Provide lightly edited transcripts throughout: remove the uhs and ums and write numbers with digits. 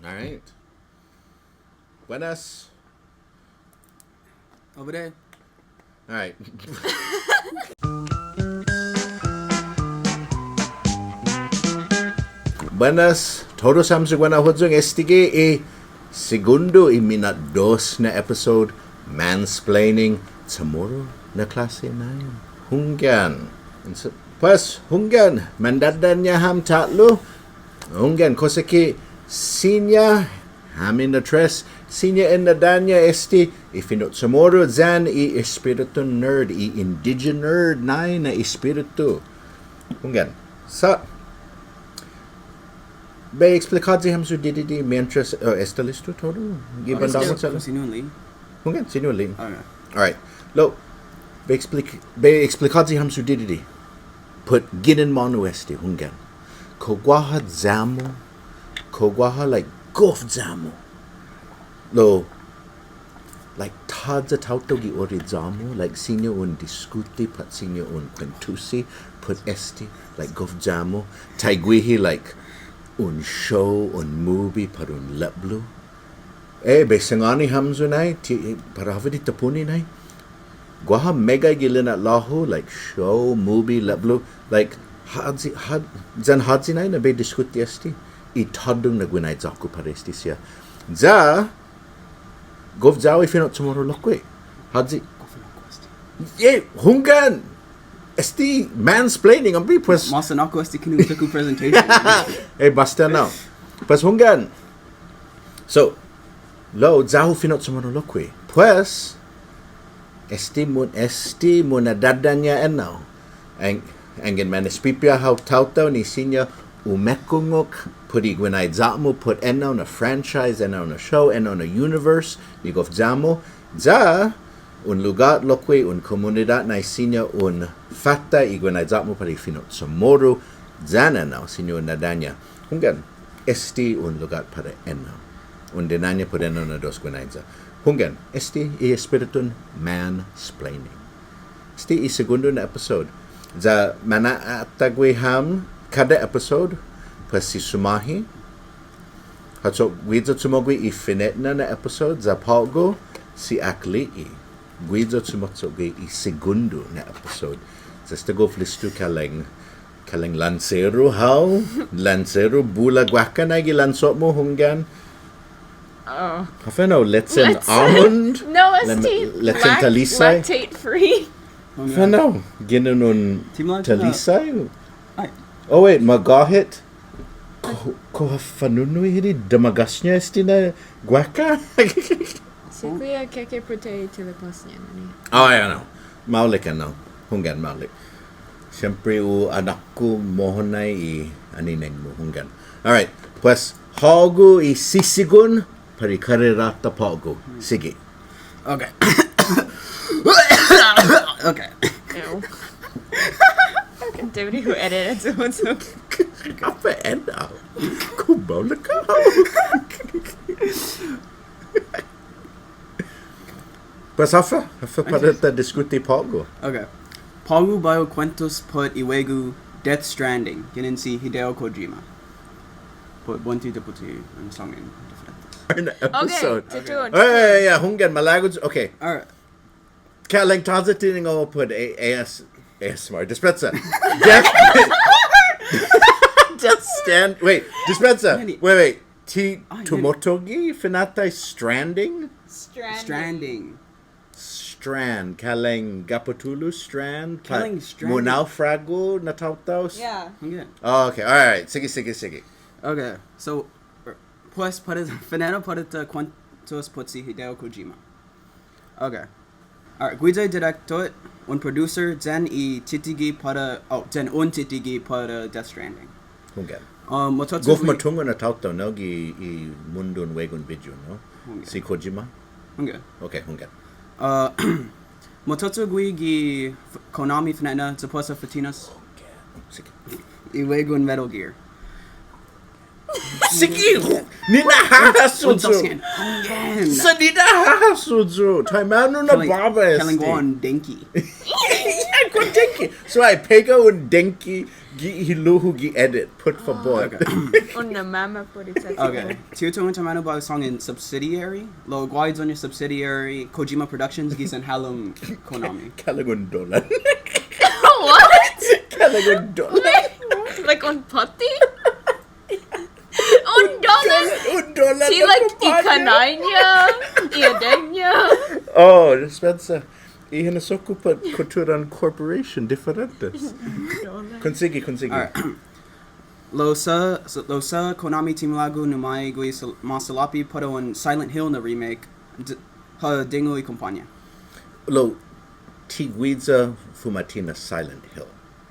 All right. Buenas. Over there. All right. Buenas. Todos buenas hojung estige e segundo y minute 2 na episode MANsplaining Chamorro na Klasi Nai. Hunggan. Pues hunggan mandadan niya ham tatlo. Hunggan kosaki sinya hamin na tres sinya en nadanya esti ifinot Chamorro zan i espiritu nerd i indiginerd nai na espiritu. Hunggan. Sa Be explicadzi ham su dididi mientras esta listo todo. Gibandamo sa Sinuli. Hunggan sinuli. Okay. All right. Lo be explicadzi ham su dididi. Put ginin manu esti hunggan. Kogwaha zamo. Kogwaha like gof zamo. Lo like tadza tautogi ori zamo like sinyo un discuti pat sinyo un quintusi put esti like gof zamo. Taiguihi like un show un movie par un leblu. Besangani hamzu nai para havidi tapuni nai. Gwaha mega gilin at lahu like show movie leblu like zan hadzi nai na be diskuti esti I tadung na gwinai zaku paresti sia. Za gov zawi finot Chamorro lokwe. Hadzi hunggan esti MANsplaining ambi pues Masa nako esti kinu taku presentation. basta now. Pues hunggan. So lo zahu finot Chamorro lokwe. Pues esti mun nadadanya enau. Angin manispipia how tautau ni sinya umekungok pudi gwenai zamo put enau na franchise enau na show enau na universe ni gof zamo za un lugar lokwe un comunidad na sinya un fata I gwenai zamo pari finot Chamorro zana now sinya nadanya hunggan esti un lugar para enau un denanya put enau na dos gwenai za hunggan esti I espiritun MANsplaining esti I segundo na episode za mana atagwe ham kada episode pas si Sumåhi hatso guizo tsumogwe I finetna na episode za Pogo si Akli'e guizo tsumogwe I segundo na episode za stago flistu kaleng lancero how lancero bula guaka na gilansot mo hunggan Hafeno letsen almond No, esti letsen talisay lactate free. Hafeno ginunun Timlan talisay Ay. Oh wait, magahit. Ko fanunui hidi damagasnya esti na guaca. Siklia keke prote telepasnya nani. Oh yeah, no. Maulik ano. Hunggan maulik. Siyempre anakku mohonay I anineng mo hunggan. All right. Pues hago I sisigun pari karirata pago. Sige. Okay. Okay. Ew. Dude who edited so Apa enda? Kubaw na ka. Pues hafa para ta diskuti pago. Okay. Pagu Bio Cuentos put Iwegu Death Stranding. Ginin si Hideo Kojima. Put bunti de puti and songin different. An episode. Okay, Yeah, hunggan malagod. Okay. Alright. Kaya taza tining ako put ASMR. Dispensa. Death stand. Wait, dispensa. Wait. Tumotogi finatay stranding? Stranding. Strand. Kaleng gapotulu strand. Kaleng stranding. Munaufrago natautaus? Yeah. Okay. Oh, okay. Alright. Sige. Okay. So, pues Fanachu put Cuentos put si Hideo Kojima. Okay. Alright, guida director, un producer, zen I titigi para, zen un titigi para Death Stranding. Hunggan. Mototsu Gof matungo na tautaw no I mundun wegon video no? Si Kojima? Okay. Okay, hunggan. Mototsu gi Konami Fnetna Zaposa Fatinas. Sige. Iwegun Metal Gear. Sige! Ninahasudso! Hunggan! Sa ninahasudso! Taimano na baba esti. Kalingwan Denki. Ko denki. So I pego un denki Hiluhu gi edit. Put for boy. Okay. Una mama por ita. Okay. Tiyo Chamano ba song in subsidiary. Lo guides on your subsidiary. Kojima Productions gisan halum Konami. Kalagun dolan. What? Kalagun dolan. Like on putty? Undolan. Undolan. See like ikananya, iadenya. Oh, Spencer. Ihan sa ocupa Culturan Corporation differentes. Consigi. Alright. Lo sa Konami Team Lagu numai gui masalapi pada on Silent Hill na remake. Ha dingo y compañía. Lo Tigwiza Fumatina Silent Hill.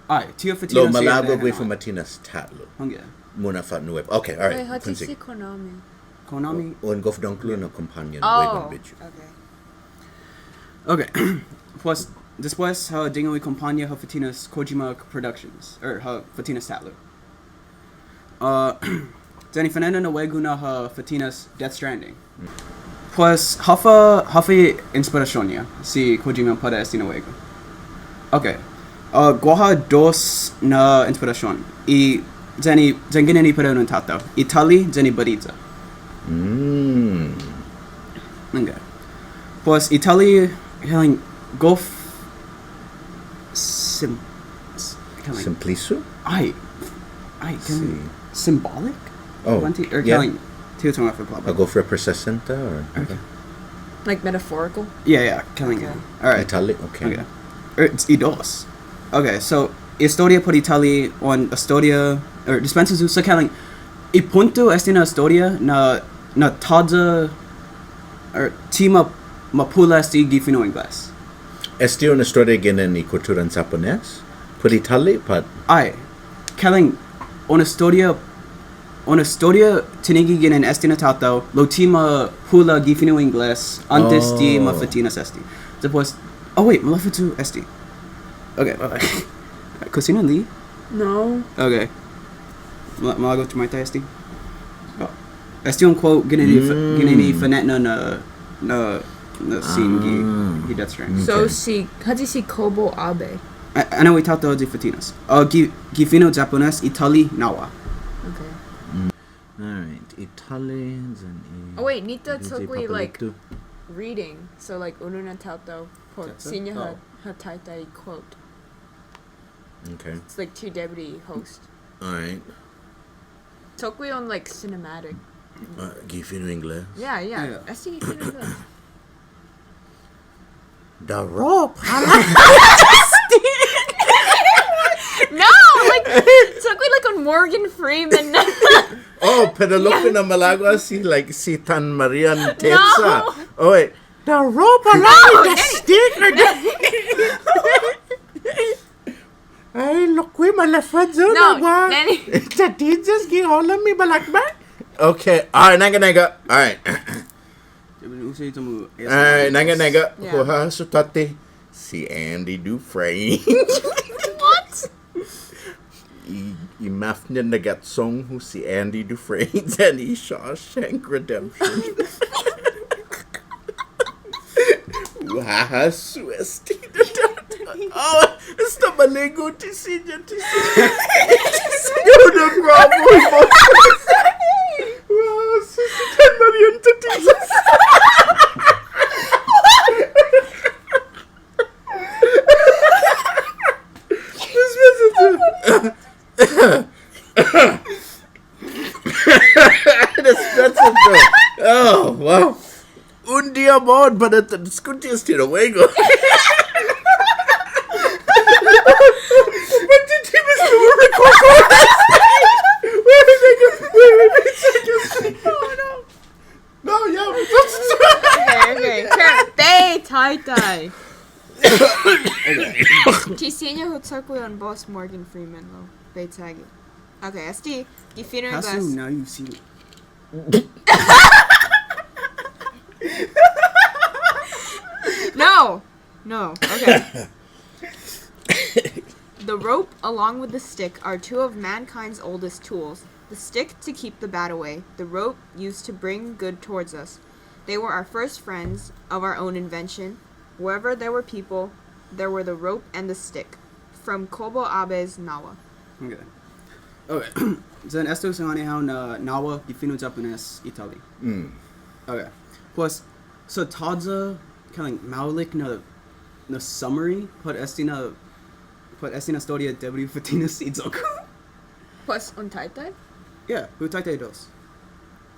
Ay, Tio Fatina. Lo Malago gui Fumatinas Tatlo. Hangya. Muna fa nuev. Okay, all Wait, right. how do you say Consigi. Konami? Konami. Un gof donklu na companion. Oh, Bichu. okay. Okay. Pues después ha dingo y compañía ha Fatinas Kojima Productions or ha Fatinas Tatlo. Danny Fernando na weguna ha Fatinas Death Stranding. Pues hafa inspiracionia si Kojima para este nuevo. Okay. Guaha dos na inspiración y zengine para un tato. Itali zeni bariza. Okay. Pues Itali heling gof Simplisu? Ay, See. symbolic? Oh, Or yeah. killing Tio Tonga for A club. gof representa or? Okay. Like metaphorical? Yeah, killing Okay. it. Alright. Itali? Okay. Okay. It's idos. Okay, so historia por Itali on historia or dispensa sa killing I punto este na historia na taza or tima mapula este gifino inglés. Esti una storia gena ni cultura en japonés? Por Itali? But Ay, killing on historia tinigi ginen este na tato lo tima hula gifino inglés antes di Oh. mafatinas este. Después, oh wait, malafatu este. Okay, Cocina Lee? No. Okay. Malago to my tasty. Este un quote ginini fanetna na scene gi death strand. So Okay. how do you see Kobo Abe? I know we talked about the fatinas. Gifino Japones Itali nawa. Okay. Alright. Italians and Oh wait, Nita took we like reading. So like Ununa Tauto po Tauto? Sinya Oh. ha taitai quote. Okay. It's like two deputy hosts. Alright. Took we on like cinematic. Gifino English. Yeah. Yeah. I see it in the The rope. No, like took we like on Morgan Freeman. Oh, Penelope na Malagua si Tan Marian Tetsa. No. Oh wait. The rope No, the stick or Ay, look we malafad zo No, na Nanny. Sa teachers gi hola mi balakbak. Okay. Alright, naga. Alright. Alright, naga. Yeah. Kuha sutate si Andy Dufresne. What? I mafnia na gat song who si Andy Dufresne and i Shawshank Redemption. Waha suesti. Oh, esta malego tisinya. Yo na bravo. Wow, Susi Tan Marian Tatisa. Oh, wow. Un día more para discutir este luego. But the team is still recording. Wait. No, yeah. Okay. Turn. Bay Tai. Tisenya who took we on boss Morgan Freeman though. Bay Tagi. Okay, SD. Gifino Hasu glass. now you see. No. Okay. The rope, along with the stick, are two of mankind's oldest tools. The stick to keep the bad away, the rope used to bring good towards us. They were our first friends of our own invention. Wherever there were people, there were the rope and the stick. From Kobo Abe's Nawa. Okay. Okay. Then esto Sumåhi how na nawa gifino Japanese Italy. Okay. Plus, so Tadza kind of maulik na summary put estina storia debri fatina sidzoku. Plus untaitay? Yeah, hutaite dos.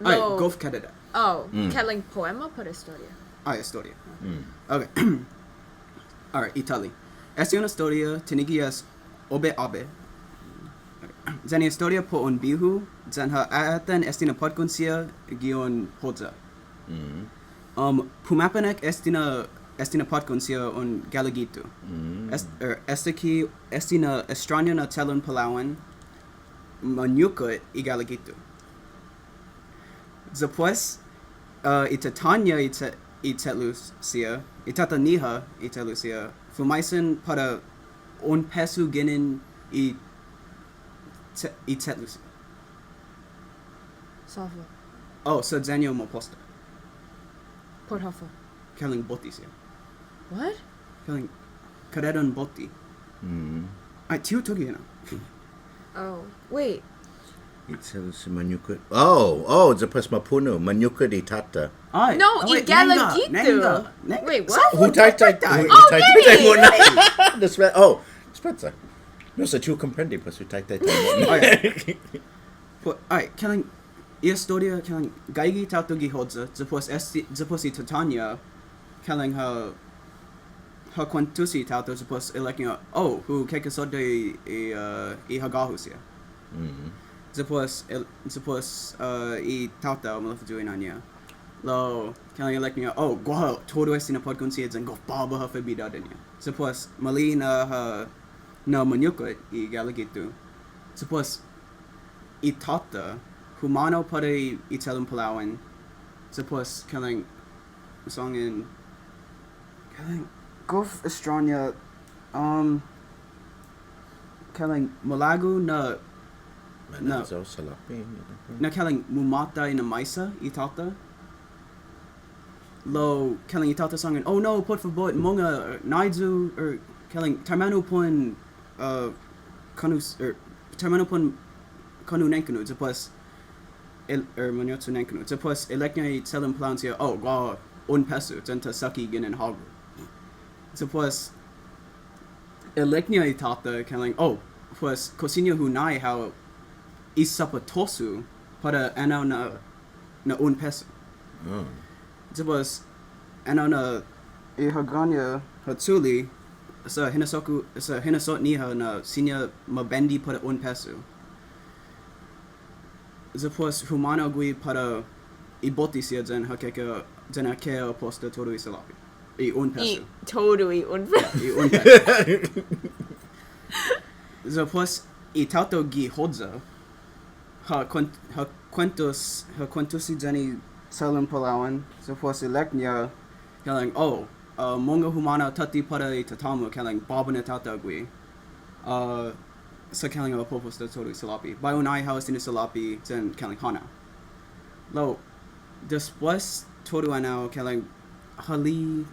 No. Ay, golf Canada. Oh, Kelling poema por historia. Ay, historia. Okay. Alright, Italy. Esta una storia tinigi es obe abe. Zan historia po un bihu, zan ha atan estina podconsia gion hodza. Pumapanek estina podconsia un galagito. Estaki estina estranya na telon Palawan, manyuka y galagito. Zapues, itatanya itelusia, itataniha itelusia, fumaisen para un pesu ginin itelusia. Safo. Oh, so zanyo mo posta. Por hafo. Kaling boti siya. What? Kaling karedon boti. Ay, tiyo togi na. Oh, wait. Itelusi manyukut. Oh, zapas mapuno. Manyukut itata. Ay, No, wait, igalagitu. nenga. Wait, what? Hutaitai. Oh, aspetta. No, sa tu comprendi, pas hutaitai. Ay, kaling historia kaling gaigi tautogi hodza, zapos itatanya, kaling ha kwantusi tauto, zapos eleking hu kekasode i hagahu siya. Zapos i tauta malafajuin anya. Lo kaling eleking guha todo estina podconsia zan go baba ha febidadanya. Zapos mali na manyukot i galagitu. Zapos i tauta humano para itelum Palawan. Zapos kaling songin kaling gof estranya kaling malago na kaling mumata ina maisa itata. Lo kaling itata songin no por favor monga naidzu or kaling tarmanu pon kanus or tarmanu pon kanu nenkanu zapos manyotsu nenkanu zapos eleknya itelum Palawan siya gwa un peso zenta saki ginin hagu. Zapos eleknya itata kaling pues cocina hunai how isapatosu para ano na un peso. Zapos ano na ihaganya hatsuli sa hinasot niha na sinya mabendi para un peso. Zapos humano gui para iboti siya dyan hakeka dyan akea posta todo isalapi. I un peso. Totally un peso. I un peso. Zapos itauto gi hodza ha kwentusi dyan Salon Palawan. Zapos eleknya kalang monga humana tati para itatamu kalang babana tata gui. Sa kaling apopos da todo salapi. By unai house in salapi then kaling hana. Lo después todo anao kaling hali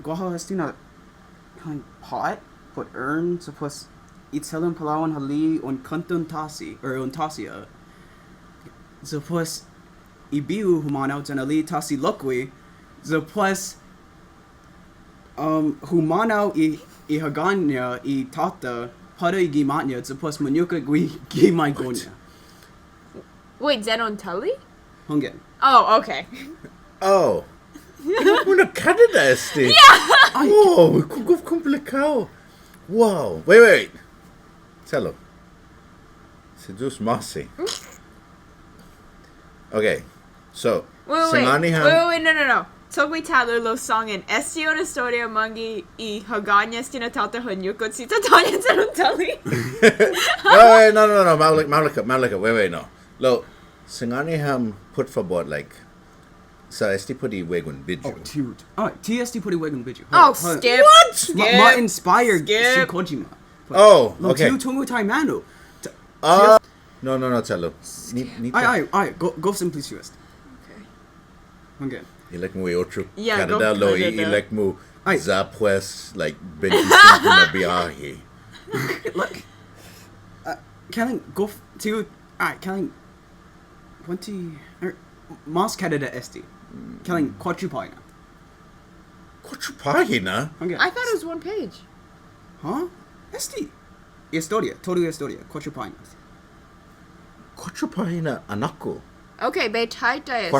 guaha estina kaling pot put urn supos itelum Palawan hali un kantun tasi or un tasia. Supos ibiu humano then ali tasi lokwi. Supos humano I haganya I tata para I gimatnya supos manyuka gi my gonya. Wait, Zenon Tully? Hungen. Oh, okay. Oh. Una Canada este. Yeah. Oh, kung complicado. Wow. Wait. Tell him. Sedus Marcy. Okay. So, Wait, no. Togwi Taylor lo song in Estio na Storia Mangi I Haganya Stina Tata Hanyukot Sita Tanya Zenon Tully. No. Malika. Wait, no. Lo, singani ham put for board like sa esti pudi wegun video. Dude. Ti esti pudi wegun video. Skip. What? Skip. Ma inspired Skip. Kojima. Okay. Lo tungu taimano. No, tell Ay, go simplicious. Okay. Hungen. Ilek mu otro Yeah, Canada go lo Canada. ilek mu Ay. zapwes like 25 na biyahe. Look. Kailing go to alright, Kailing 20 or Mas Canada ST. Kailing Quatrupaina. Quatro página? Okay. I thought it was one page. Huh? ST. Historia. Todo Historia. Quatrupaina. Quatro página anako. Okay, be taita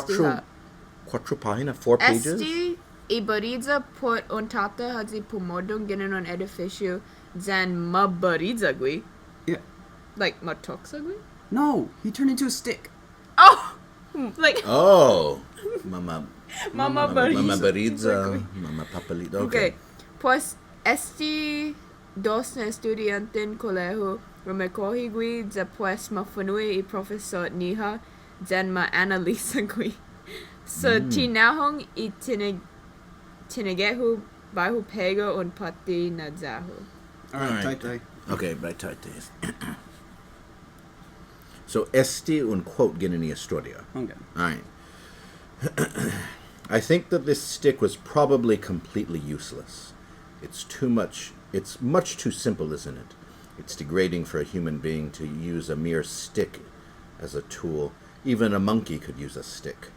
Quatro página, 4 pages? Esti Ibariza put untata hazi pumodong ginin on edificio zan mabarizagui. Yeah. Like matoxagui? No, he turned into a stick. Oh! Like Oh. Mama Mama Baridza. Mama Papalito. Okay. Pues esti dos na estudiante en colegio remecohigui za pues mafunui y profesor niha zan ma analisa gui. So tinahong I tinagehu bahu pego un pati na zahu. Alright, Alright. Okay, right tight. So esti un quote ginini historia. Okay. Alright. I think that this stick was probably completely useless. It's much too simple, isn't it? It's degrading for a human being to use a mere stick as a tool. Even a monkey could use a stick.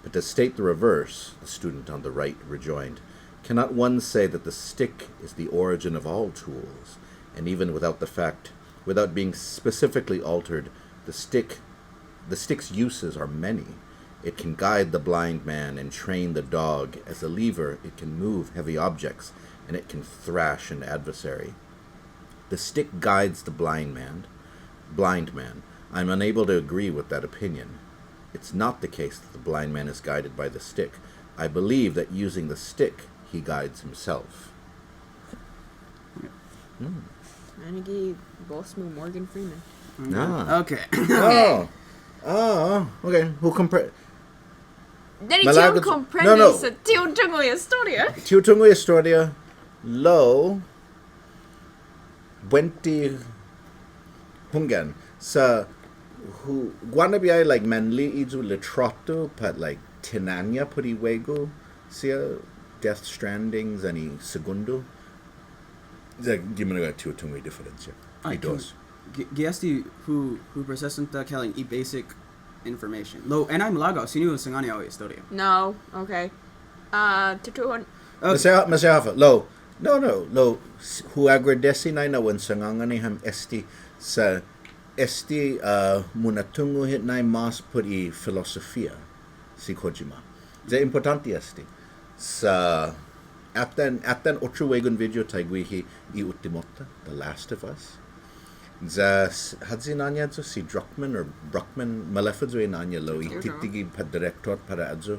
But to state the reverse, the student on the right rejoined, cannot one say that the stick is the origin of all tools, and even without being specifically altered, the stick's uses are many. It can guide the blind man and train the dog. As a lever, it can move heavy objects, and it can thrash an adversary. The stick guides the blind man. I'm unable to agree with that opinion. It's not the case that the blind man is guided by the stick. I believe that using the stick, he guides himself. Anigi boss mo Morgan Freeman. Ah. Okay. Okay. Who compare? Then Malaga- you comprende No. sa tiuntungo historia. Tiutungo historia, lo, buenti hungan sa who guanabiay like manli idu litrato pat like tinanya puri wego sia Death Stranding zani segundo. Gimana ga tiutungo diferencia. Alright, Dos. Giasti who presenta Kailing I basic information. Lo, and I'm Lago, sino sangani ao historia. No, okay. Tutuhon. Masyafa, lo, lo, who agradeci na wan sangangani ham esti sa esti munatungo hit na mas puri filosofia si Kojima. Ze importanti esti. Sa atan otro wegon video taiguihi I ultimota, The Last of Us. Za hadzi nanya zo si Druckmann malefadzo nanya lo I titigi pa director para adzo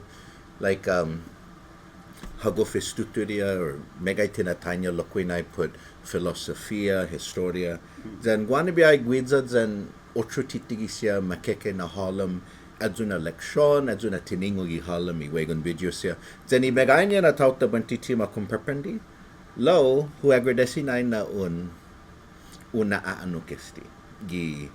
like hago festuturia or megay tinatanya lokwi na put filosofia historia zan guanibiyay guidza zan otro titigi siya makeke na halam adzo na leksyon adzo na tiningo I halam I wegon video siya zan I megay niya na tauta bantiti makumperpendi lo hu agradeci na una aano kesti gi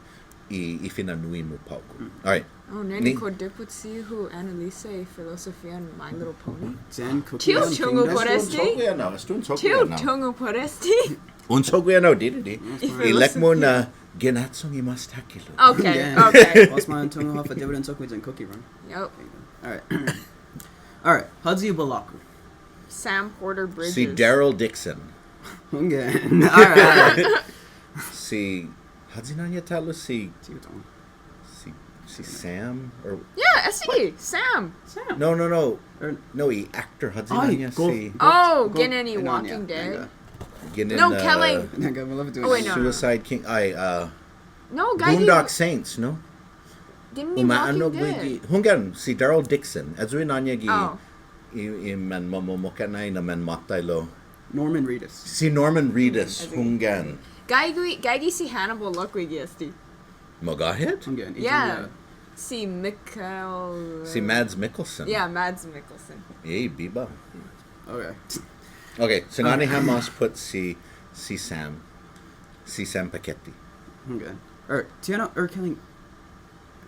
I finanui mo pauko. Alright. Oh, nani ko deputsi who analisa filosofia and My Little Pony. Zen cookie. Tiutungo por esti. Tiutungo por esti. Un sogueno didi. Ilek mo na ginatsong imastakilo. Okay, okay. Boss man tungo off a dividend sokwid and cookie run. Yep. Alright. Alright. Hudzi Balaku. Sam Porter Bridges. Si Daryl Dixon. Okay. Alright. Si Hadzinanya talo si Tiutong. Sam or Yeah, SE. Sam. Sam. no Or I actor Hadzinanya si Oh, Go- Ginany Inanya, Walking Dead. ginin No, Kelly. Naga malapit Oh, wait, no. Suicide King No, guy. Boondock Saints no Ginany umaano Walking gwigi Dead. hungan si Daryl Dixon adzuin nanya gi Oh. I man momomokanay na man matay lo Norman Reedus. si Norman Reedus hungan Gaigi si Hannibal Luckwig esti. Mogahit Again. Yeah. Si Mikkel. si Mads Mikkelsen Yeah, Mads Mikkelsen. Yay biba Okay. okay singani hamas put si Sam Paquetti Okay. Or Tiano or killing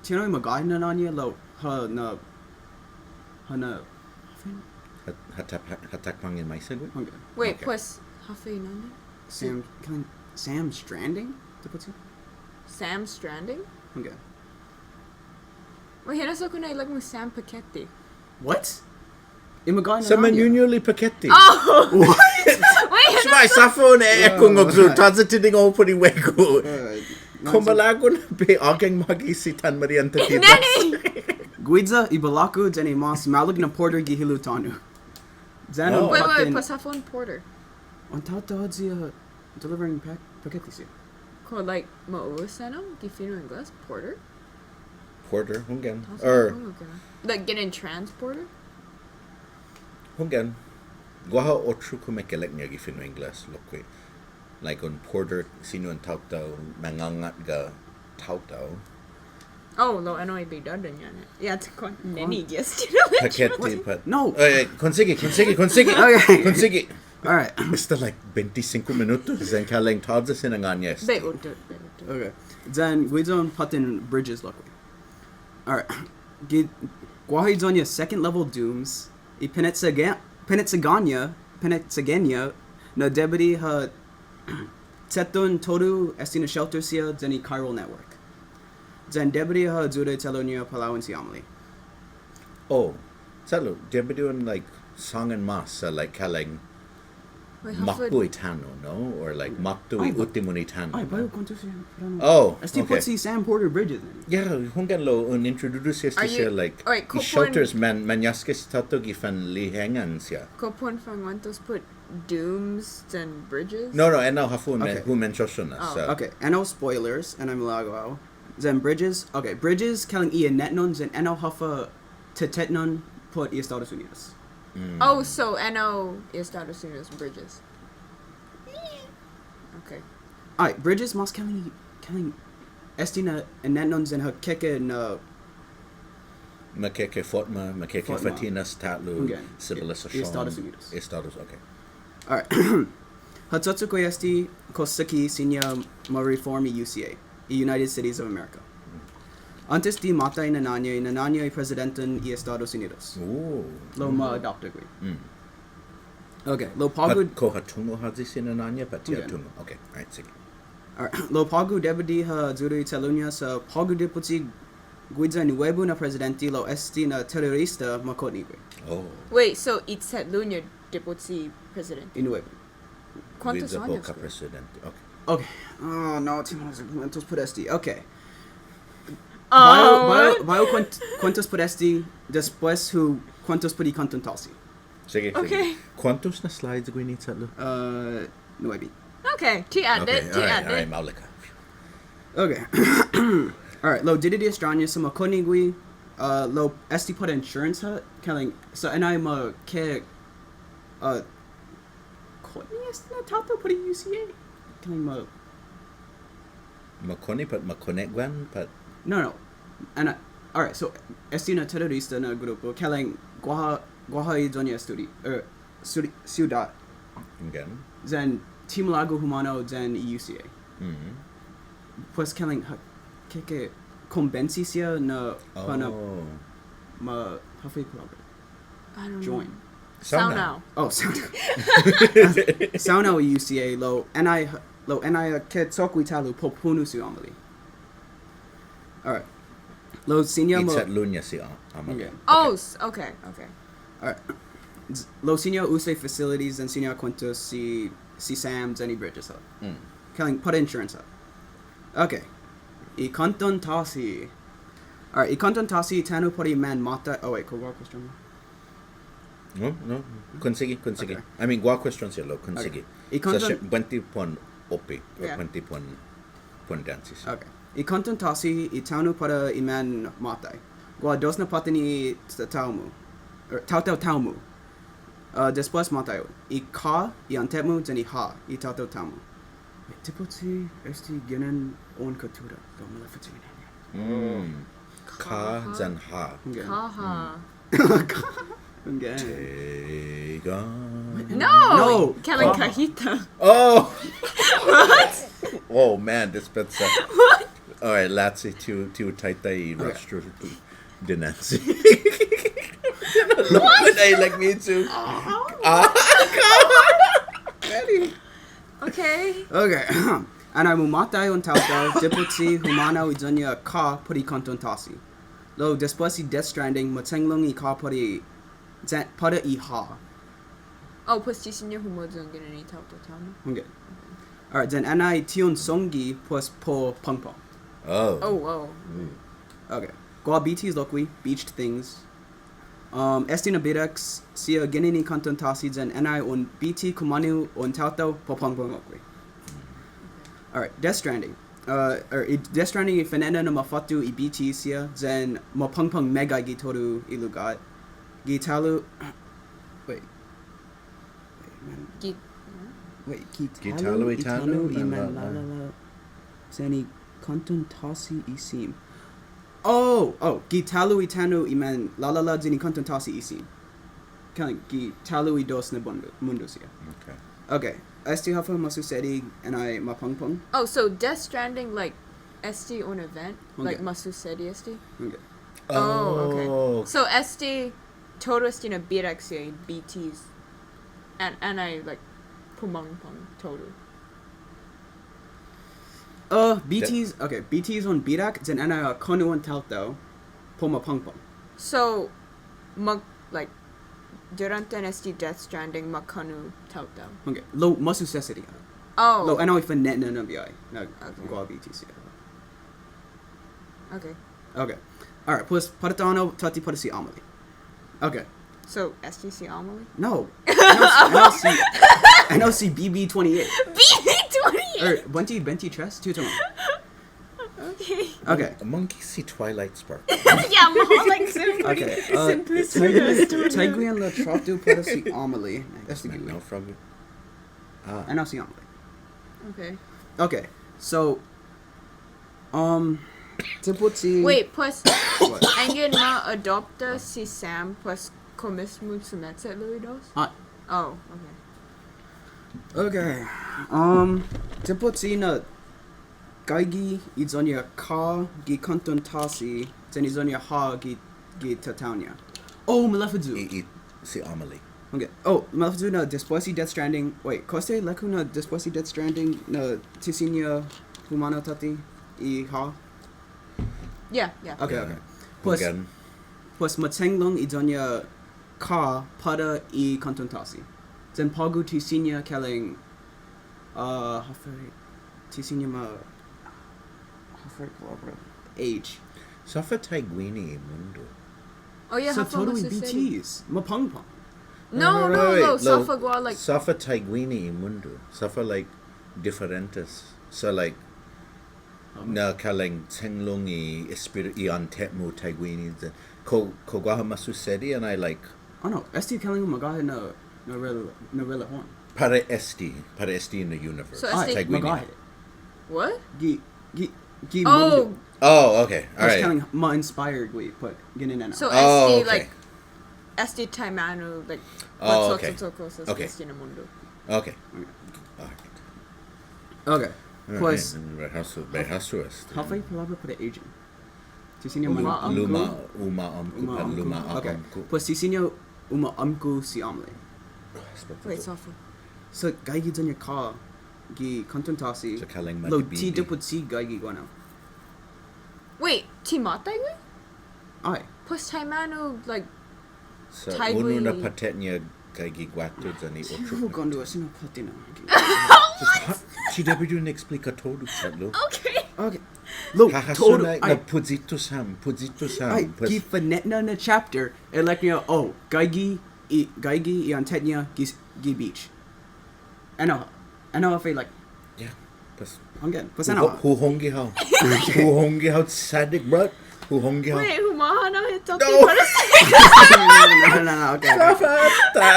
Tiano Magai na nanya lo ha na hatakpang in my segway Okay. Wait, Okay. pues Hafe Nani? Sam killing Sam Stranding to put you? Sam Stranding? Okay. Wait, hinasa ko na ilag mo Sam Paquetti. What? Imagana Sa manunyuli paketti. Oh! Wait, Shmai safo na ekong ogzu. Taza tining o puri wego. Kumalago na be ageng magisitan marianta titas. Nani? Guidza ibalaku deni mas malig na porter gihilu tanu. Zano Wait, patin. pasafon Porter. On tawtawad siya delivering paketti siya. Ko like mauusan Gifino Ingles Porter? Porter, hunggan. Tawag Or, ko, okay. Like getting transporter? hunggan. Guaha otru kumekelek niya gifino Ingles. Lokwe. Like on Porter, sino ang tautaw, mangangat ga tautaw. Oh, lo ano ay bidadan yan. Yeah, it's ko nani guest. Paketti, but... No. Consigi. Okay. Consigi. Alright. Basta like 25 minutos. Then kalang taza sinanganyes. Be utot. Okay. Then Guidon patin bridges luckily. Alright. Guahidzonya second level dooms. I Penetsaganya na debiti ha Tetun Toru Estina Shelter Sia Zeni Chiral Network. Zen debiti ha Zude Telonia Palawan Siamali. Oh, salo. Debiduan like song and mas like kalang Wait, makbui tano, no? Or like maktui utimuni tano. Ay, bayo konto siya. Oh, Esti okay. putsi Sam Porter Bridges. Yeah, hunggan lo un introduce Are siya you- like alright, i kupon- shelters manyaskes tato gifan lihengan siya. Kopon Fangwantos put dooms and bridges? No, and now hafun Okay. who mentioned us. Oh, Okay, ano spoilers, and I'm lagaw. Zen bridges, okay, bridges kalang iya netnon, zen ano hafa tetetnon put i Estados Unidos. Oh, so NO is Estados Unidos bridges. Okay. Alright, bridges mas kalang estina and netnon zen ha keke na Makeke Fortma, Makeke Fortma. Fatinas Tatlu, Okay. Civilization. Estados Unidos. Estados, okay. Alright. Hatsotsu ko esti kosaki sinya ma-reform i UCA, i United States of America. Antes di matay nananya ay presidentan i Estados Unidos. Ooh. Lo ma-adopta ko. Mm. Okay, lo pagod Ko hatungo hazi sinananya, but Okay. hatungo. Okay, alright, sige. Alright, lo pagu debidi ha zuri telunya sa pagu de puti guidza nuevo na presidente lo esti na terrorista makotniwe. Oh. Wait, so Itzet Lunya Deputy President. Inuevo. ¿Cuántos With the años? Boca Presidente. Okay. Okay. Oh no, timos argumentos por esti. Okay. Oh, Bio cuantos por esti después hu cuantos por i contentasi. Sige, sige. Okay. Quantos na slides we need Tatlu? Nuevi. okay. Ti added, ti alright, added. Maulika. Okay. Alright, lo didi estranya sa makotniwe lo esti por insurance ha kaling sa anay ma ke kotni esti na tato por i UCA. Kaling ma Makoni, but makonegwan, but No. And alright, so estina terrorista na grupo kalang guaha idonia ciudad again. zen timulago humano zen UCA. Mm-hmm. Pues kalang keke convencia na pana Oh. ma hafi proper. I don't Join. know. Sauna. Now. Oh, sound. Sound UCA lo ni ke tsokwi talu popunu si amali. Alright. Lo sinya It's mo. at Lunya si Amal. Okay. Oh, okay. Alright. Lo senior use facilities and senior cuentos si Sam's any bridges up. Mm. Killing put insurance up. Okay. I kanton tasi. Alright, I kanton tasi tanu pori man mata. Oh wait, kogo question. No. Consigi. Okay. I mean, gua question siya lo, consigi. I kanton. Bwanti pon opi, or Yeah. bwanti pon dances. Okay. I kanton tasi I tanu para I man matai. Gua dos na patini sa taumu. Or taumu. Después matayo. I ka, I antemu, then I ha. I tamu. Tipoti esti genen on katura. Do malafatina. Ka zan ha. Haha. Again. Take on. No. Kellen Oh. Cajita. Oh! What? Oh man, this bed's What? Alright, Latsi to taitai rostro dinansi. Look when I like me too. Okay. Okay. Ana mumatay on tauta, diputsi, humana uzonya ka puri kanton tasi. Lo después y Death Stranding, matenglong y ka puri para y ha. Oh, pues tisinyo humodong ganun itaw to tama. Okay. Alright, then anay tion songi pues po pong pong. Oh. Oh, wow. Okay. Gua BT's lokwi, beached things. Estina birex, siya ginini kanton tasi, then anay on BT kumanu on tauto po pong pong lokwi. Alright, Death Stranding. Death Stranding i fanena na mafatu i BT siya, then mapangpang mega gitoru ilugat. Gitalu... Wait, man. Wait, Gitalu itanu, iman la, la la. la la. Sani kanton tasi isim. Oh, Gitalu itanu iman la la la zini kanton tasi isim. Kaya Gitalu i dos na mundo siya. Okay. Okay. Esti hafa masusedi and I mapangpang. Oh, so Death Stranding, like, ST on event? Like, Okay. Masu Sedi ST? Okay. Oh, okay. So ST, todo ST na Birex yun, BTs. And I, like, Pumang Pang, todo. BT's on Birak, then ana konu on Talto, Poma Pangpong. So, like, durante ST Death Stranding, Makanu Tauta. Okay. Lo masusesedi. Oh. Lo ano if net na nabiay. Na Okay. gua BTC. Okay. Okay. Alright, pues paratano tati parasi amali. Okay. So, STC Amelie? No. I know see BB28. BB28! Or Benti Tress? Two to Okay. Okay. A monkey see Twilight Spark. Yeah, more like simply. Okay. Simplicity. Taiguan la Traptu parasi amali. That's the No good from I know see amali. Okay. Okay, so, tiputsi. Wait, pues, What? angin ma adopta si Sam, pues, komismo sumetset luidos? Ah, Oh, okay. okay. Tiputsi na gaigi izonya ka gi kanton tasi, then izonya ha gi tatanya. Oh, Malefizu. Eat see Amelie. Okay. Oh, Malefizu na después y Death Stranding. Wait, koste leku na después y Death Stranding na tisinya humano tati I ha? Yeah. Okay, Yeah. okay. Plus, Again. plus matenglong idonya ka pada I kanton tasi. Then pagu tisinya kaling hafari tisinya ma hafari kalabra age. Safa Taiguini Mundo. Oh, yeah, So how totally far was the BTs. Mapang pong. No, Safa gua, like, Safa Taiguini Mundo. Safa like differentes. So like na kaling tenglong I espiritu I antetmo Taiguini. Ko gaha masusedi and I like Oh no, ST kaling magahe no rela hon. para esti in the universe. So Ah, ST Taiguini. magahe. what? Gi Oh, mundo. Oh, okay. I All was right. telling ma inspired we put ginin na. so Oh, ST, okay. like, ST Taimanu, like, Oh, okay. Cosas Okay. ST na mundo. Okay. All right. Okay. Pues Rehasu este. halfway palabra para agent. Tisinya Uma man. Uma amku luma Okay. amku. Pues tisinya uma amku si amle. Wait, Safa. So gaigi danya ka gi kanton tasi. So kaling Lo mati ti bibi. diput si gaigi guano. Wait, Timatay gwi? Ay. Pues Taimanu, like, So Taiguini. unu na patetnya kaigi guatu zani Fufu otro. gondo asino patina. Si debido na explica todo chatlo. Okay. Okay. Lo todo. Hahasuna na puzito sam. Ay, gi fanetna na chapter. Like oh, gaigi I antetnya gi beach. Ano I feel like Yeah. Pas. hanggan. Pues ano. Hu hongi hao. Hu hongi hao sadik bro. Hu hongi hao. Wait, humahan na hito. No. No, okay.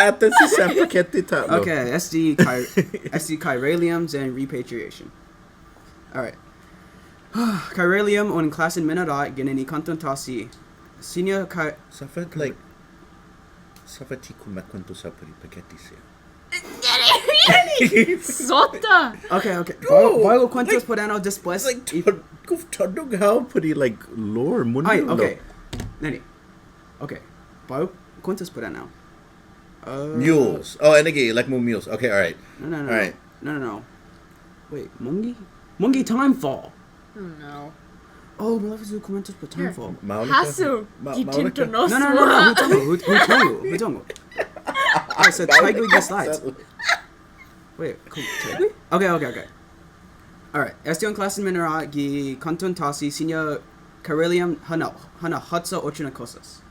Ata si Sam Paketti tatlo. Okay, SD chiraliums and repatriation. Alright. Chiralium on Klasi Nai ginini kanton tasi. Senior kai. Safa like. Safa tiku makwento sa Paketti siya. Sota! Okay. No, Bago cuentos podano después. Kuf tadog how pretty like lore mundo. Ay, okay. Nani. Okay. Bago cuentos podano. Mules. Oh, and again, like more mules. Okay, all right. No. All right. No. Wait, Mungi? Monkey Timefall. Oh no. Oh, Maleficent commented for Timefall. Hasu. Gitinto no No. Who told you? I said Tigui gets slides. Wait, Tigui? Okay. Alright, Estion Klasi Nai gi Kanton Tasi Senior Karelium Hana Hatsa Ochina Kosas.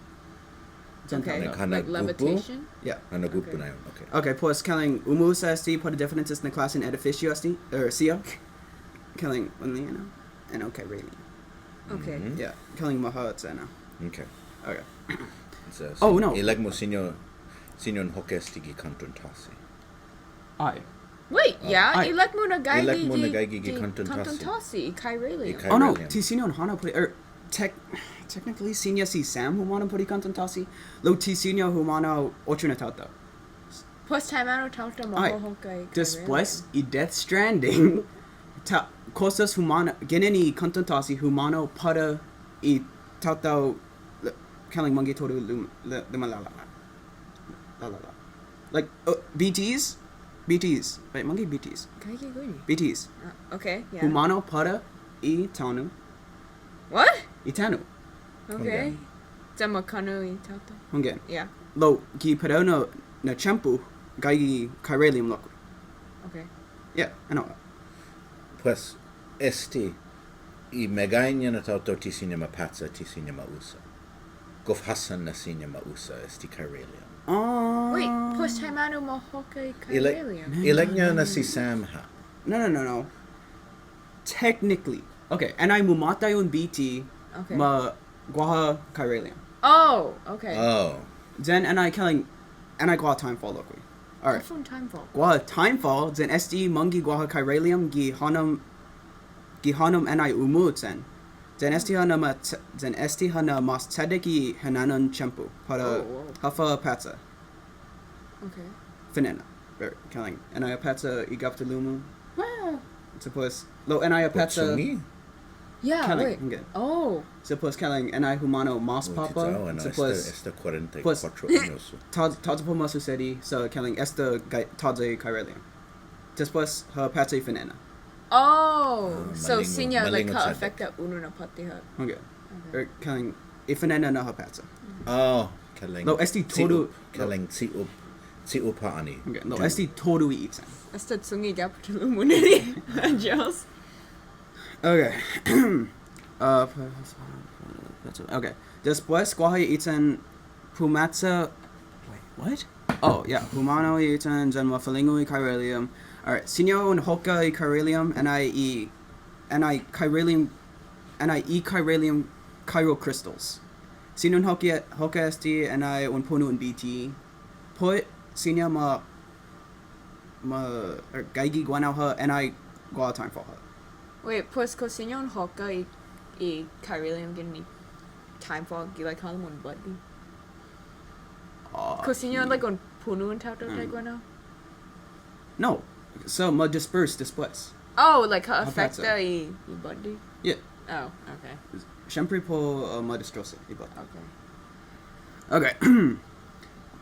Okay, Hana like levitation? Yeah. Hana gupu Okay. na yun. Okay. Okay, pues killing Umusa ST put a definitus na class in edificio ST or Sia. Killing Unliana and okay really. Okay. Mhm. Yeah, killing Mahatsana. Okay. Okay. So, Oh, no. Ilag mo sinyo hokesti gi kanton tasi. I. Wait, yeah, Ay. ilek mo na gaigi Ilek mo na gaigi gi Kanton Kanton Tasi, Kaireli. Ikai- Oh no, Kairelium. Tisino and Hana put technically Senior si Sam Humana put Kanton Tasi. Lo Tisino Humana Ochunatata. Plus time ano tauta Ay. mahohokai. Después y Death Stranding. Cosas humana geneni Kanton Tasi Humano pada y tautau killing Mungi Toru Lumalala. Like BTs? Wait, Mungi BTs. Gaigi guni. BTs. Okay, yeah. Humano pada y tanu. What? Itanu. Okay. Dama kanu i tauta. Hungen. Yeah. Lo ki pero na champu gaigi kairelium loku. Okay. Yeah, I know. Pues esti I megainya na tauto tisinya mapatsa tisinya mausa. Gof Hassan na sinya mausa esti Kairelium. Wait, plus time ano mahohokai Kairelium. Ilag niya na si Sam ha. No. Technically. Okay, and I mumata yun BT Okay. ma guaha kairelium. Oh, okay. Oh. Then and I guaha timefall loku. Alright. From Timefall. Guaha timefall, then SD mungi guaha kairelium gi hanum and I umut then. Then SD hana mas tedeki hananan champu para Whoa. hafa patsa. Okay. Finena. Killing. And I patsa igaptalumu. Suppose lo and I patsa Potsungi? Yeah, killing. wait. Okay. Oh. Suppose killing and I humano mas papa. Ano, Suppose esta 44 pues- años. Tadpo masu sedi so killing esta tadze kairelium. Después her patsa finena. Oh. So malingo- sinya like malingo ka sadek. affecta uno na pati ha. Okay. Okay. Killing ifinena na her patsa. Oh, kaling. Lo esti todo Kaling si upa ani. Okay. Lo esti todo eaten. Hasta tsungi japutulu muneri. Just. Okay. Okay. Después guaha eaten pumatsa. Wait, what? Oh yeah, humano eaten zenma falingo kairelium. Alright, sinyo and hoka kairelium and I kairelium kairo crystals. Sinyo hoka esti and I un ponu and BT. Put sinyo ma gaigi guanao her and I guaha time for her. Wait, pues cosinyo un hoka I Kairelium gini Timefall gila kalau mun buddy. Cosinyo like on punu and tauto taiguano. No. So ma disperse después. Oh, like ka How affecta that's I buddy. Yeah. Oh, okay. Siempre po ma destroce iba. Okay. Okay.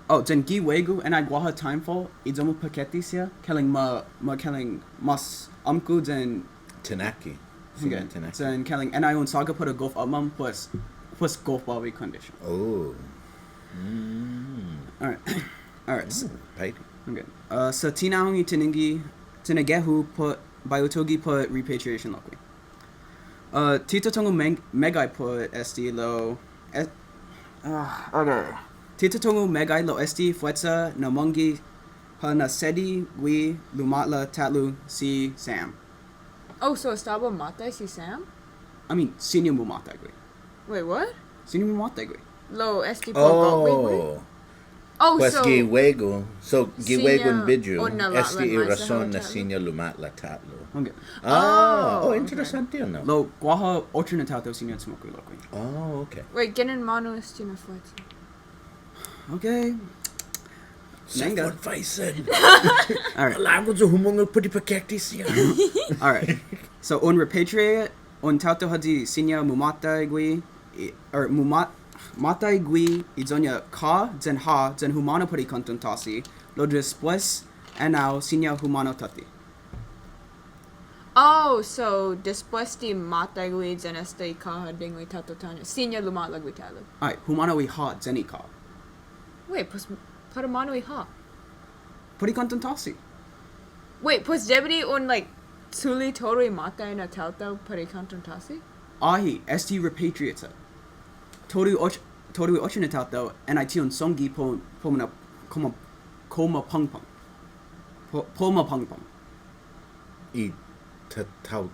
Oh, then gi wegu and I guaha timefall idomo paketis ya killing ma killing mas amku then Tanaki. okay. Tanaki. Then killing and I un saga put a golf amam plus golf ball condition. Oh. Alright. So, Right. okay. So tinahongi tinagehu put biotogi put repatriation lokwi. Tito tongu megai put SD lo okay. Tito tongu megai lo SD fuetza na mongi na sedi gui lumatla tatlu si Sam. Oh, so estaba mata si Sam? I mean senior mumata gui. Wait, what? Senior mumata gui. Lo esti po wait. Oh. Oh, Pues so giwego. So giwego Sinya bidju. o na Esti latlan irason na sa sinya lumatla tatlo. Okay. Oh, okay. interesante yun, no? Lo guaha ochunatato senior sumokui lokwi. Oh, okay. wait, ginin mano esti na fuetza. Okay. Nenga. Safon Faisen. Alright. Alago zo humungal pati pakektis yan. Alright. So on repatriate on tauto hadi sinya mumata igui or mata igui izonya ka zen ha zen humano pari kanton tasi lo después and now sinya humano tati. Oh, so después de matar guids en este caja de tatotanya. Sinya lumat la guitalo. Alright, humano y ha zeni ka. Wait, pues para mano y ha. Puri contentasi. Wait, pues debri un like Suli Tori mata in a tauta para contentasi? Ahi, esti repatriata. Toru ochinatao though, and I tion songi pomana coma pong pong. Poma pong pong. I tatau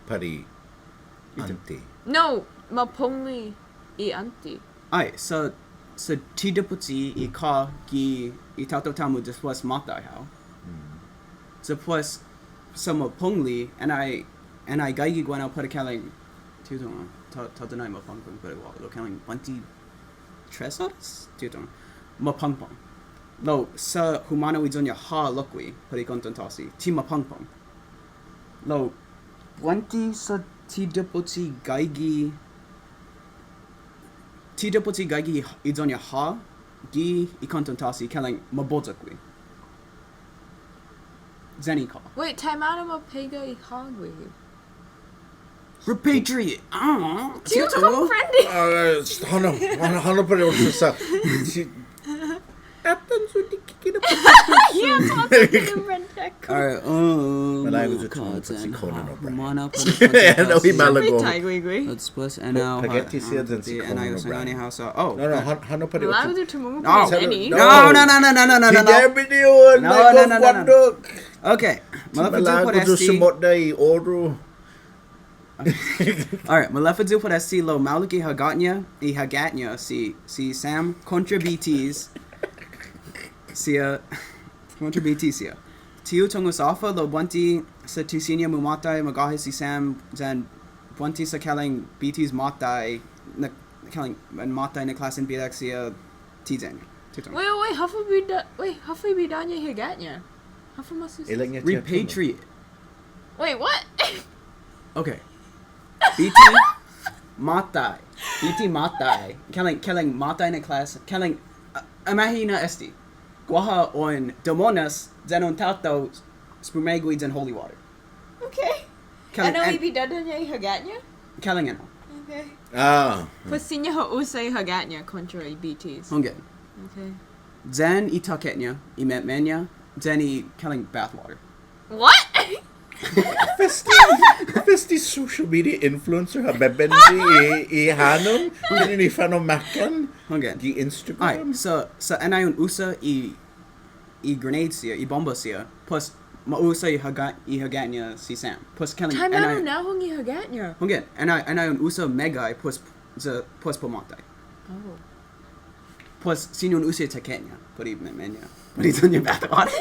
pari anti. No, ma pongli I anti. Ai, so tidaputi I ka gi I tato tamu después mata how. Después sama pongli and I gaigi guano para kaling tutong tatanai ma pong pong para lo kaling 23 horas tutong ma pong pong. Lo sa humano idonya ha lokwi para contentasi ti ma pong pong. Lo 20 sa tidaputi gaigi idonya ha gi I contentasi kaling mabozakwi. Zeni ka. Wait, time out ma pega I hagwi. Repatriate. Tu comprendi? Hano pari orsa sa. Atan su di kikina pa. Yeah, comprende. Alright, Malay ko si Conan O'Brien. Humana Ano i malago. Después ano Spaghetti siya dyan si Conan and I O'Brien. house. Oh. No, hano pari Malago orsa. do tumungo No. pa any. No. No. Hindi yun. No. Okay. Malago do sumot na I oro. Alright, Malefidu por esti lo Maliki Hagatnya si Sam contra BTs sia contra BT sia. Tiu tongus alpha lo buanti sa tisinya mumatai magahi si Sam zan buanti sa kaling BTs matai na kaling matai na class in BX sia tizen. Wait, hafu bidanya higatnya. Hafu masus. Ilang niya Repatriate. Wait, what? Okay. BT matai. Kaling matai na class. Kaling imagina esti. Guaha on demonas zenon tato spumeguids and holy water. Okay. Kaling Ano ibidanya higatnya? Kaling ano. Okay. Pues sinya ho usay higatnya contra BTs. Hungin. Okay. Zen itaketnya, imetmenya, zen I kaling bathwater. What? Festi social media influencer ha bebendi I hanum ni fano makan Hungin. di Instagram. Alright, so anayon usa I grenade siya, I bomba siya, plus mausa I hagatnya si Sam. Plus kaling Time out na hong higatnya. Hungin, anayon usa megay plus pomatay. Oh. Plus sinyon usa taketnya, puri menya. Puri donya bathwater.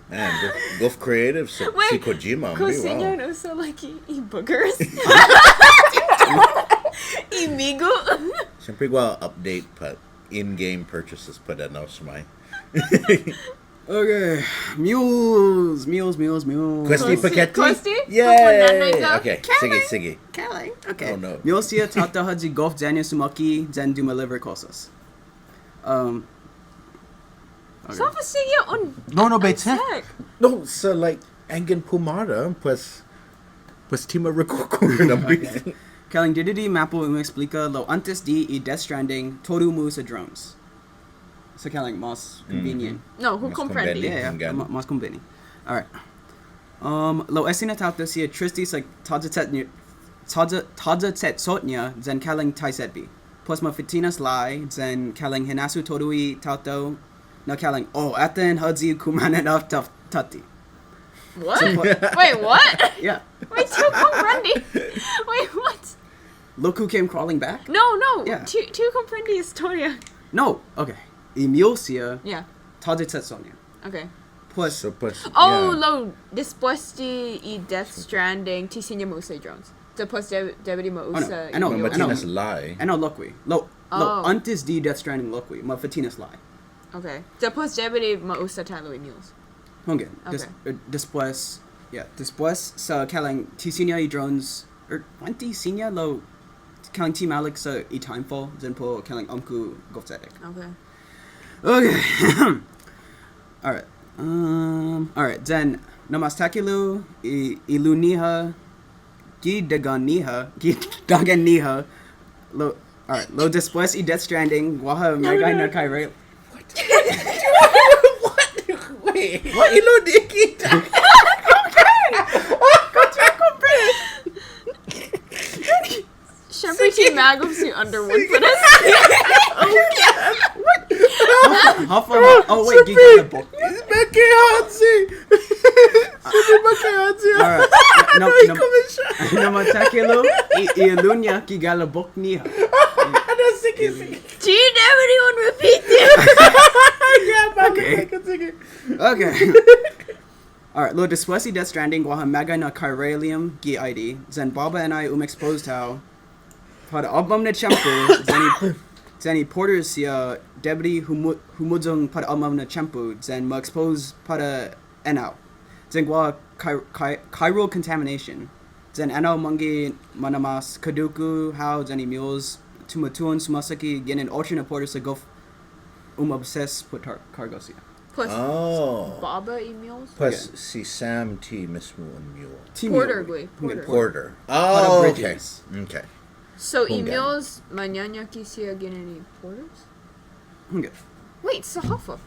Man, go creative si Kojima. Cause Wow. sinya no so like boogers. Imigo. Siyempre ko update pa in-game purchases pa na smay. Okay, mules. Questi Paketti? Questi? Yay! Papananay ka? Okay, sige. Kaling. Okay. Oh, no. Mules siya tata haji golf danya sumaki zen dumaliver cosas. Okay. Sapa siya on. No, Attack. No, so like Angan Pumara, pues Tima Rikukur na breathing. Kaling dididi mapo explica lo antes di I Death Stranding toru mu sa drones. So kaling mas convenient. No, who Mas comprendi? convendi. Yeah, Hanggang. mas convenient. All right. Lo esina tauta siya tristis like taja tet sotnya zen kaling taisetbi. Plus ma fitinas lai zen kaling hinasu torui tauto na kaling aten hadzi kumanan of tati. What? Wait, what? Yeah. Wait, too comprendi. Wait, what? Look who came crawling back. No. Yeah. Too comprendi historia. No. Okay. Emilcia Yeah. taja tet sonya. Okay. Plus So pues Oh, yeah. lo después de Death Stranding, tisinya mo usay drones. Después de mo usa. I know. Matinas lie. Ano lokwi. Lo antes di Death Stranding lokwi ma fitinas lai. Okay. Después de mo usa talo y mules. Hungin. Okay. Después sa kalang tisinya I drones anti sinya lo kalang team Alex sa I timefall zen po kalang umku goftetic. Okay. Okay. Alright. Alright, then Namastakilu iluniha gidaganiha lo alright lo después y Death Stranding waha mega na kaire. Wait, what ilo di kita? Siyempre si Magum si Underwood pa na Oh wait, giga the book. Makihansi! Sabi Makihansi. Alright. Namastakilu ilunya gigalabok niha. Ano, sige. Gee, everyone repeat it! Sige. Okay. Alright, lo después y Death Stranding waha mega na Kyralium gi ID. Zen Baba and I exposed how pada album na champu zeni porters siya deputy humudong pada album na champu zen ma expose pada enau. Zen gwa chiral contamination. Zen enau mangi manamas kaduku how zeni mules tumatuan sumasaki ginin alternate porters sa gof obses put cargo siya. Plus Oh. Baba emails? Plus si Sam T mismo ang mule. Porter, güey. Porter. Porter. Pada Oh, okay. bridges. Okay. So Hunggan. emails, mañana quisiera any porters? Okay. Wait, so Hoffa.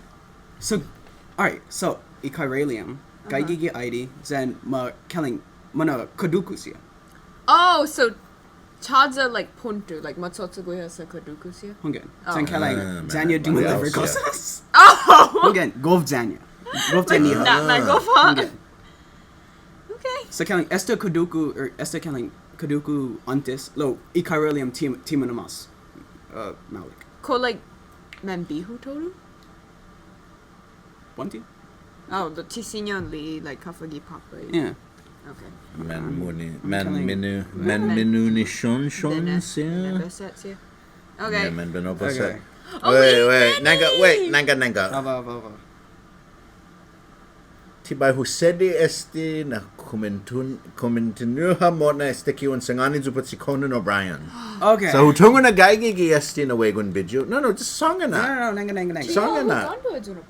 So, alright, so Ikyralium, Gaigigi ID, zen ma kelling mana kaduku siya. Oh, so Chadza like puntu, like matsotsuguya sa kaduku siya? Hungen. Oh. Zen kelling man, Zanya do what deliver else, cosas. Oh! Hungen, gov Zanya. Gov Zanya. Not go far. Hungen. Okay. So kelling esta kaduku, or esta kelling kaduku antes, lo Ikyralium team namas. Malik. Ko like Mambihu Toru? One team? Oh, the Tisinyon Lee, like Kafagi Papa. Yeah. Okay. Man telling- minu ni shon siya. Nebesets, yeah. Okay. Yeah, man binobo Okay. set. Oh, Wait, Manny! nanga. Ava. Tibay husedi esti na komentunuha mo na este kiwan sangani zupat si Conan O'Brien. Okay. So hutungo na gaigigi esti na wegun video. No, just songa na. no, nanga. Song na.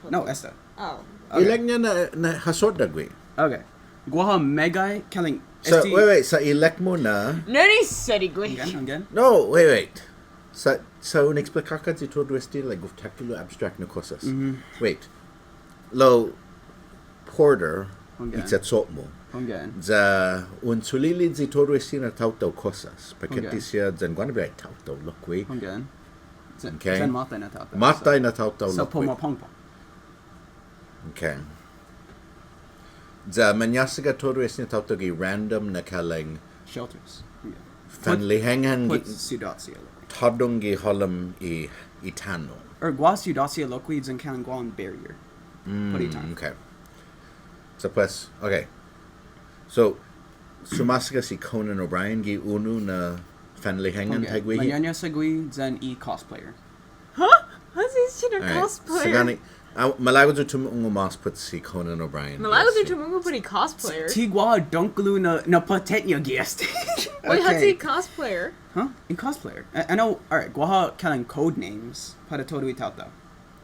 No, esta. Oh. Okay. Ilag niya na hasot dagwi. Okay. Guaha megai kelling So, esti. wait, sa elect mo na. Nani Serigui. Again. No, wait. Sa unexplicaka si todo esti like guftaculo abstract na cosas. Wait. Lo Porter, Okay. itsat mo. Again. Za unsulilid si todo esti na tautaw cosas. Paketi Okay. siya zan gwana ba tautaw lokwi. Again. Okay. Zen matay na tata. Matay na tautaw So lokwi. pumapongpong. Okay. Za manyasaga todo esti na tautaw gi random na kalang Shelters. Okay. fanlihengan Put gi Sudatsia. tadong gi holam itano. Or Gua Sudatsia loquids and Kalang Guan barrier. Put it on. Okay. So pues, okay. So, sumasaga si Conan O'Brien gi unu na fanlihengan Okay. tagwi. Manyanya Sagui Zen E cosplayer. Huh? How's he shit a Alright. cosplayer? Sagani, malago zu tumungumas put si Conan O'Brien. Malago Yes. do tumungo puri cosplayer. Tigua Dunklu na patetnya guest. Wait, how's he cosplayer? Huh? In cosplayer. I know, alright, Guaha Kalang code names. Para todo itauta.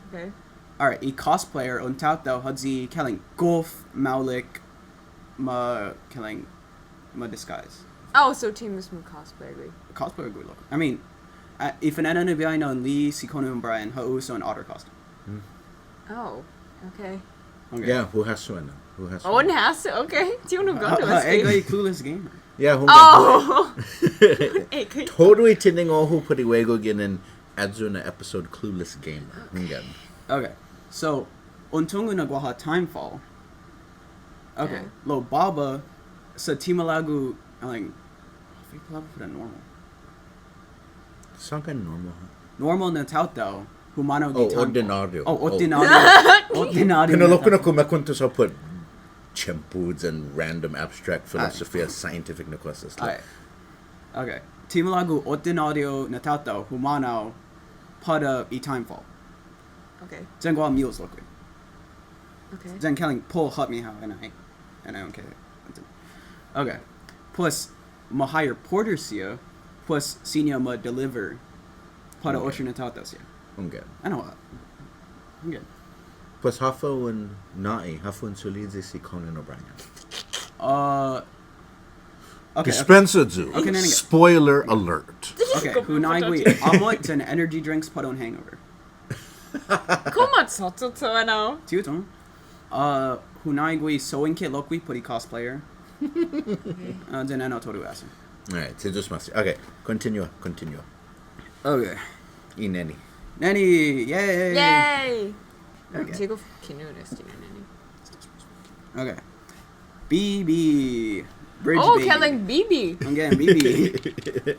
Okay. Alright, a cosplayer on tauta hadzi Kalang golf Maulik ma Kalang ma disguise. Oh, so team is from cosplayer. Güey. Cosplayer good look. I mean, if an anana on Lee, si Conan and Brian, hauso an otter costume. Oh, okay. Okay. Yeah, who has to? Who has to? Owen has to. Okay. Do you want to go to a Egg state? clueless gamer. Yeah, who Oh. Okay. Totally tinning all who put iwego ginin adzuna episode Clueless Gamer. Hungan. Okay, so untungu na guaha timefall. Okay, Yeah. lo baba sa timalagu like fake pala for the normal. Something normal. Normal na tautao humano Oh, gi timefall. ordinario. Oh, Oh. ordinario. Ordinario. Pinaloko na kumakunto sa put chimpuds and random abstract philosophy as scientific na cosas. Alright. Okay. Timalagu ordinario na tautao humano pada i timefall. Okay. Zen gua mules look. Okay. Zen killing pull hut me how and I don't care. Okay. Plus ma hire porter sia plus senior ma deliver para Okay. ocean tata sia. Hungan. I know what. I'm good. Pues hafa un nai, hafa un sulizi si Conan O'Brien. Okay. Dispenser Zoo. Okay, no. Spoiler alert. Okay. Hunaigui alot and energy drinks put on hangover. Comment sototo ano. Tiuton. Hunaigui sewing kit lokui puri cosplayer. Then ano toru asen. Alright, okay, continue. Okay. Ineni. Nanny, yay! Yay! Okay. 지금 기누레스 이네니. Okay. BB. Bridge Oh, baby. killing BB. Again, BB.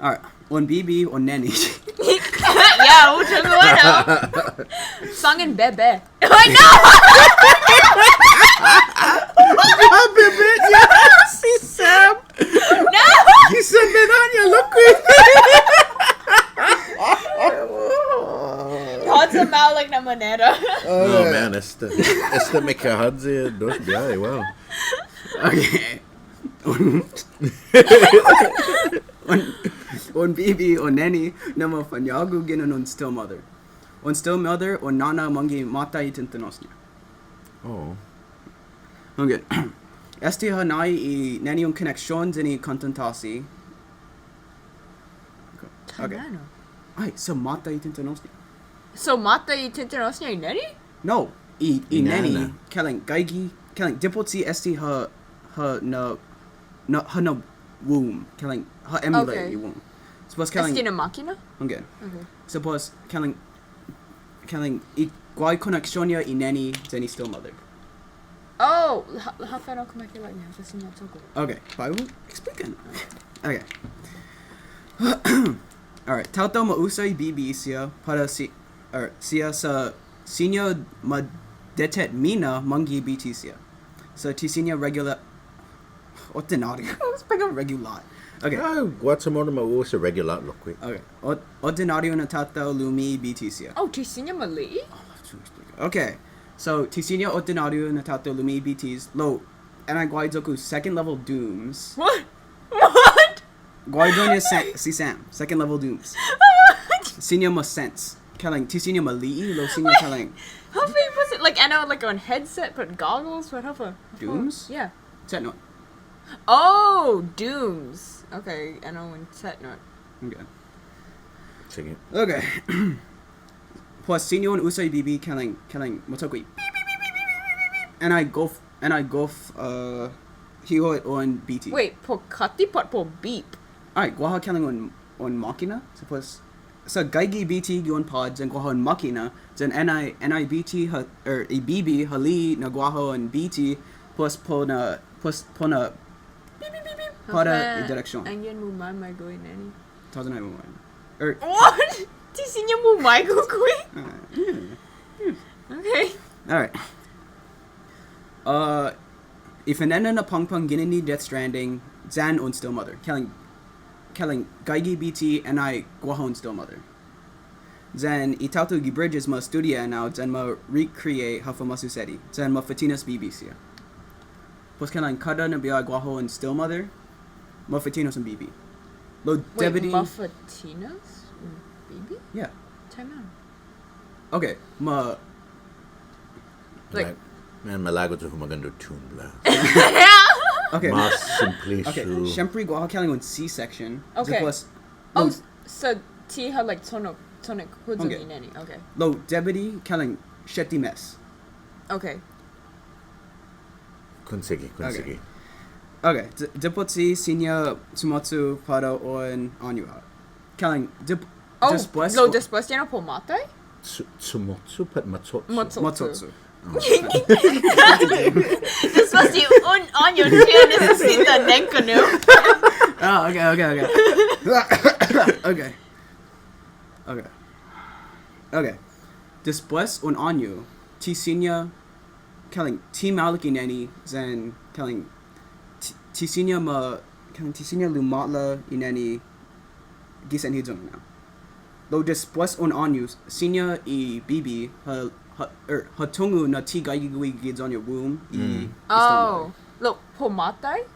Alright. On BB, on Nanny. Yeah, which is what now? Song in Bebe. I know! Yes, si Sam. No! You said Menanya, look. How's a mal like na manera? Oh man, este Mikahadze dos biai, wow. Okay. On BB, on Nanny, nama fanyagu ginan on still mother. On still mother, on nana mangi mata itintanosnya. Oh. Okay. Esti hanai I Nanny on connections any contentasi. Okay. Ay, so mata itintanosnya. So mata itintanosnya ineni? No, I Nanny, Inana. kaling gaigi, kaling dipotsi esti ha na womb, kaling ha emulate Okay. I womb. Suppose kaling Estina máquina? okay. Okay. Suppose kaling I guai connectionia I Nanny zeni still mother. Oh, half an hour come back like now. This is not so good. Okay, but I will explain. Okay. Alright, tauto mausay BB siya para siya sa senior madetet mina mangi BT siya. So tisinya regular ordinario. Regular. Okay. What's a more mausa regular look quick. Okay. Ordinario na tauto lumi BT siya. Oh, tisinya mali? Okay. So tisinya ordinario na tauto lumi BTs low. And I guaidoku second level dooms. What? What? Guaidonia si Sam. Second level dooms. Senior ma sense. Kalang tisinya mali lo senior kalang. How big was it? Like, I know, like on headset, but goggles? What? How far? Dooms? Yeah. Set note. Oh, Dooms. Okay, I know when set note. Okay. Sige. Okay. Plus senior and usay BB kalang motokui. And I go hiho it on BT. Wait, po kati pot po beep. Alright, guaha kalang on makina. Suppose so gaigi BT on pods and guaha on makina. Then NI BT ha or a BB hali na guaha on BT plus pona para i direction. Angyan mo mama going any. 2001. Or What? Tisinya mo Michael Queen? Okay. alright. Ifanena na pangpang ginini Death Stranding, Zan on Still Mother. Kelling Gaigi BT and I Guahon Still Mother. Zan Itauto gi Bridges ma studia now Zan ma recreate Hafamasu Seti. Zan ma Fatinas BBC. Pues kelling Kada na biya Guahon Still Mother. Ma Fatinos and BB. Lo Wait, Debity. Muffetinas? Baby? Yeah. Time out. Okay. Ma Like- Man, malago to humagando tune bla. okay. Mas simply Okay. true. Shempri Guaha kelling on C-section. Okay. Plus Oh, so T had like tonic hoods Okay. in any. Okay. Lo Debity kelling Shetty Mess. Okay. Kunsigi. Okay, Dipotsi Senior Tsumotsu para on Anyuha. Kelling Oh, Después lo después ya no po mate? Tsumotsu pat matsotsu. Matsotsu. Después y un año ya necesita nenkanu. Oh, okay. Después un año, T Senior Kelling T Maliki Neni Zen Kelling T Senior Lumatla Ineni Gisen Hidung now. Lo después un año, Senior y BB Hatungu na T Gaigui Gids on your womb. Oh, lo po mate?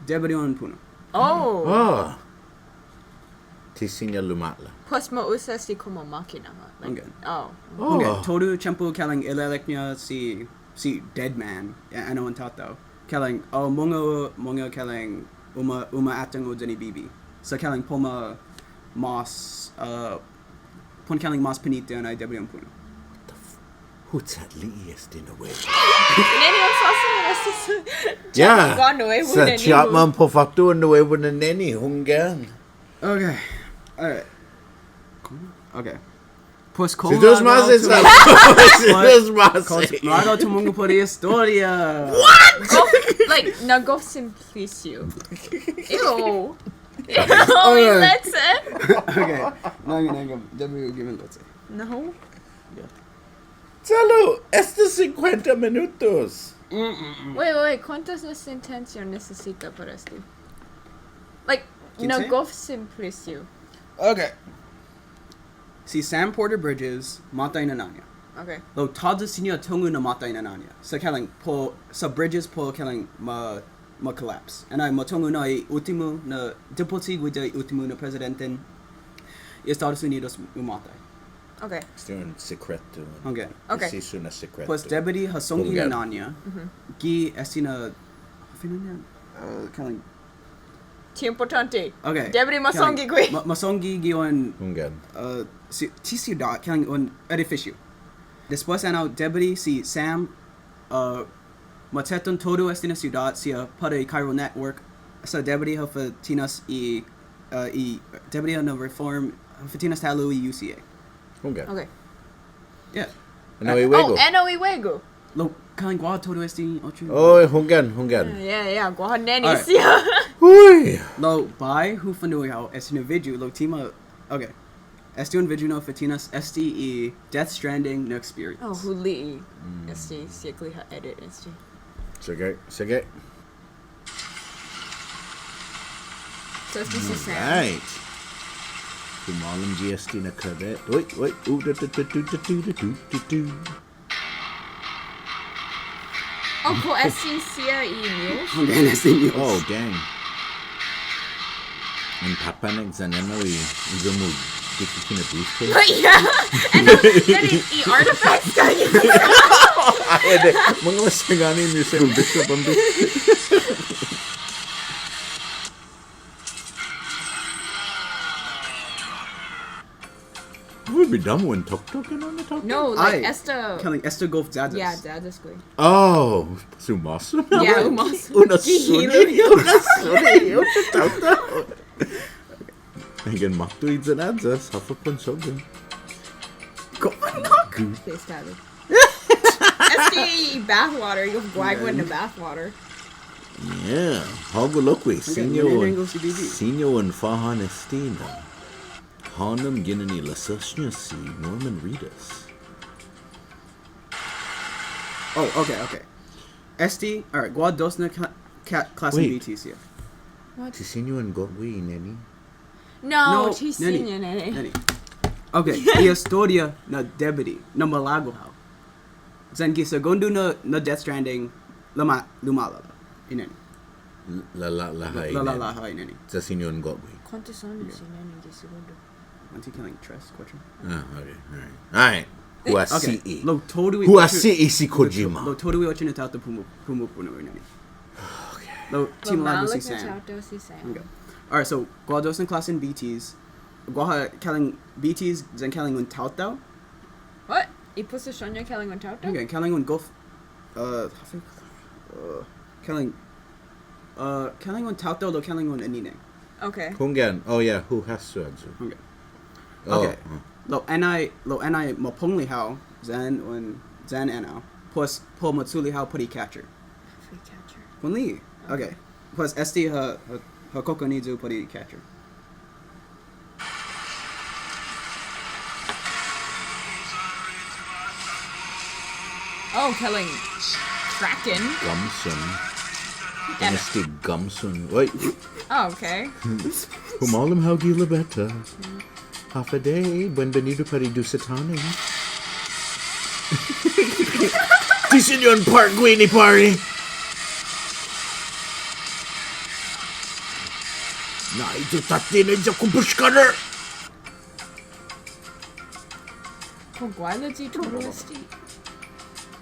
Debody on Puno. Oh. Oh. Tisinya lumatla. Pues mausa si como máquina. Okay. Oh. Okay. Todu champu kalang ilaleknya si dead man. Ano ang tao. Kalang mongo kalang uma atang o dani bibi. So kalang poma mas pon kalang mas panito na debri ang puno. Who's that liiest in a way? Neni ang sasa Yeah. Gone Sa chapman po faktu in the way with the neni hunggan. Okay. Alright. Okay. Pues Si dos más es la. Si dos más. Lago tumungo por historia. Like nago simplicio. Ew. Oh, let's it. Okay. Nangam. Debri given let's say. No. Salo, este 50 minutos. Wait. ¿Cuántas sentencias necesita para esto? Like, 15? nago simplicio. Okay. Si Sam Porter Bridges matay na nanya. Okay. Lo todo sinyo tungu na matay na nanya. Sa kalang po sa Bridges po kalang ma collapse. And I matungu na ultimo na deputy guida ultimo na presidente. Estados Unidos umatay. Okay. Still in secreto. Okay. Okay. Sisu na secreto. Pues deputy hasongi na Hunggan. nanya. Gi estina kalang Importante. okay. Debri masongi gui. Masongi gion Hunggan. si ciudad kalang un edificio. Después ano debri si Sam mateton todo este na ciudad sia para el Cairo network sa debri hafatinas i debri na reform hafatinas talo i UCA. Hunggan. Okay. Yeah. Ano iwego? Ano iwego. Lo kalang guad todo este ocho. Oh, hunggan. Yeah. Guaha neni Alright. siya. Uy. Lo by hu fanui how este individuo lo tima okay. Este individuo fatinas este e Death Stranding no experience. Oh, huli. Este, siya ha edit este. Sige. So este si Sam. Right. Kumalam GST na kadet. Wait. Ooh, do. Oh, po este siya i-news. Hanggang este news. Oh, dang. And Papa nagzaneno izumu dikikina briefcase. Yeah. And then i-artifacts ka yun. Ede, mga masangani museum bishop ang Would be dumb when talking on the talk. No, like Ay, esta. Kaling este golf dadas. Yeah, dad is good. Oh, sumaso. Yeah, umas. Una Gihili. suni. Hanggang maktuid sa nadsas, hapapon sogan. Please, Tyler. Este bathwater. You have guagua in the bathwater. Yeah, hagulokwe. Nanango si Bibi. Sinyo and Fahan Estina. Hanam ginani lasasnya si Norman Reedus. Oh, okay. Este, alright, guad dos na class Wait. BTs here. Si Sinyo and Gogwe, neni. No, No, she's Nani. singing it. Nani. Okay, historia na debiti na malago how. Zan gisa gondu na Death Stranding lumala. Inani. Lahay. Lalahay nani. Sa Sinyo and Gogwe. ¿Cuántos años tienen de segundo? Anti killing trust question. Ah, okay, alright. Okay. Huasi'i. Lo totally. Huasi'i si Kojima. Lo totally watching it out the pumu puno nani. Lo team lago si Sam. Okay. Alright, so guados in class in BTs. Guaha killing BTs zan killing un tautau. What? ¿Y posición killing on tauta? Okay, killing un golf. Killing un tautau lo killing un anine. Okay. Hunggan. Oh yeah, who has to answer? Okay. Oh, Okay. Lo anai mapongli how zan ano. Plus po matsuli how putty catcher. Free catcher. Kunli. Okay. Plus esti ha koko nizu putty catcher. Oh, killing Kraken. Gumsun. Dynasty Gumsun. Wait. Oh, okay. Humalam how gila beta. Half a day, when Benito Paridu Satani. Tisinyon Park Guini Pari. Not Itu tatine ja kumpushkana. Kogwailaji Torosti.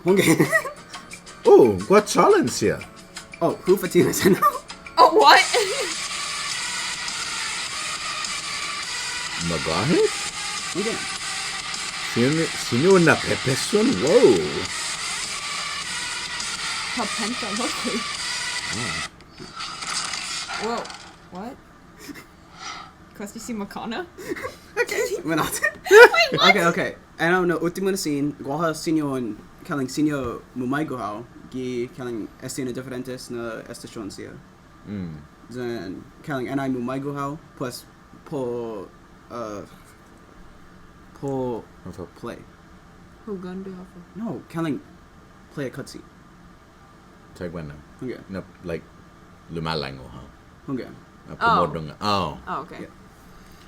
Okay. Oh, what challenge here? Oh, who Fatina said no? Oh, what? Magahet? Okay. Sino na pepeson? Whoa. Papenta Lokui. Whoa. What? Kosti si Makana? Okay. Manat. Okay. Ano no ultimo na scene, guaha sinyo on kaling sinyo mumaigohao gi kaling estina diferentes na estasyon siya. Then kaling anay mumaigohao plus po play. Hugando Hafa. No, kaling play a cutscene. Tagwan na. Okay. No, like lumalango ha. Okay. Pumodong. Oh. Oh, okay. Yeah.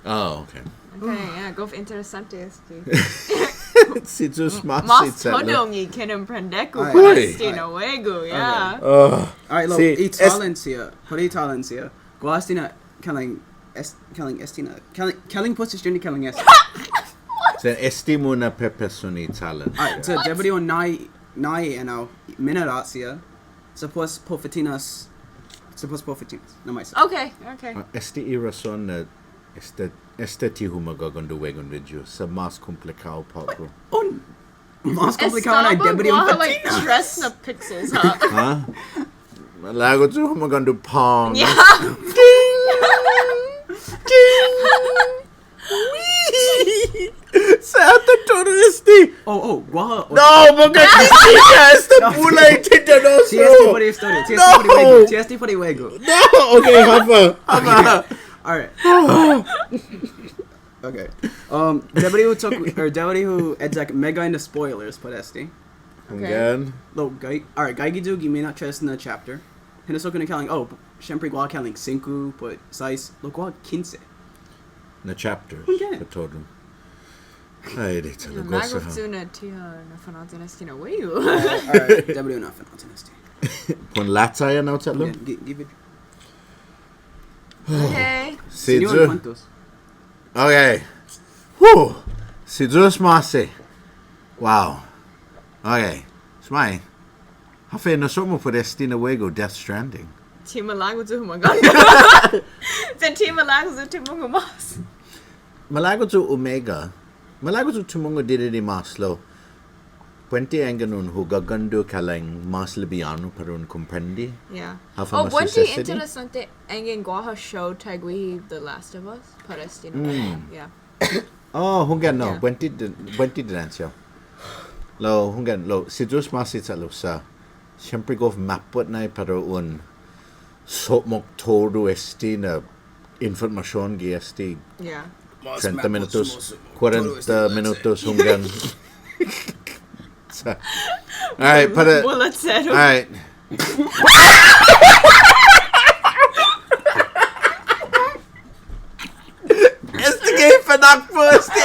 Oh, okay. Okay, yeah, go for interessante este. Si just mas Mas hodongi kenem prendeku Alright. palestina wegu, yeah. Alright, look, See, talents here. Pari talents here. Guastina kaling estina. Kaling puts journey kaling est. Sen estimo na pepesoni talent. Alright, so debut on nai and now mineratia. Suppose pofetinas. No mais. Okay. Este irason na este tihu magagondo wegondo ju sa mas complicado pablo. On mas complicado na debut on like fetinas. dress na pixels, huh? Ha? Malago tu magagondo pong. Yeah. Sa ato turisti. Oh, guaha. No, maganda este pulay tindanoso. CST por Wego. No, okay, Hafa. Alright. Okay. Debut who exact mega into spoilers por este. Again. Lo alright, Gaigidu gi may not trust na chapter. Hinaso ko na kaling syempre guaha kaling 5 por 6. Lo guaha 15. Na chapters. Okay. Katodum. Ay, dito na Mago gosa ha. tsuna tia na fanatinesti na wegu. Alright, debut na fantastic. Pon lataya na utatlo? Give it. Okay. Si Sino Drew. cuantos? Okay. Whew. Si Drew's masi. Wow. Okay. Smai. Hafe na somo por Destina Wego Death Stranding. Tima lago tu humagan. Then tima lago tu timungumas. Malago tu Omega. Malago tu tumungo diri maslo. Puente anganun hugagando kalang mas libiano parun comprendi. Yeah. Hafa Oh, mas buenti necessity. interessante engin guaha show tagwi The Last of Us. Palestina. Yeah. Oh, hungan no. Yeah. Buenti dinancio. Lo hungan lo si Drew's masi tatlo sa. Siyempre go mapot na para un sopmok todo estina information gi esti Yeah. 30 minutos 40 minutos hungan. Alright, para Bullet said. alright. Este gay Fanachu este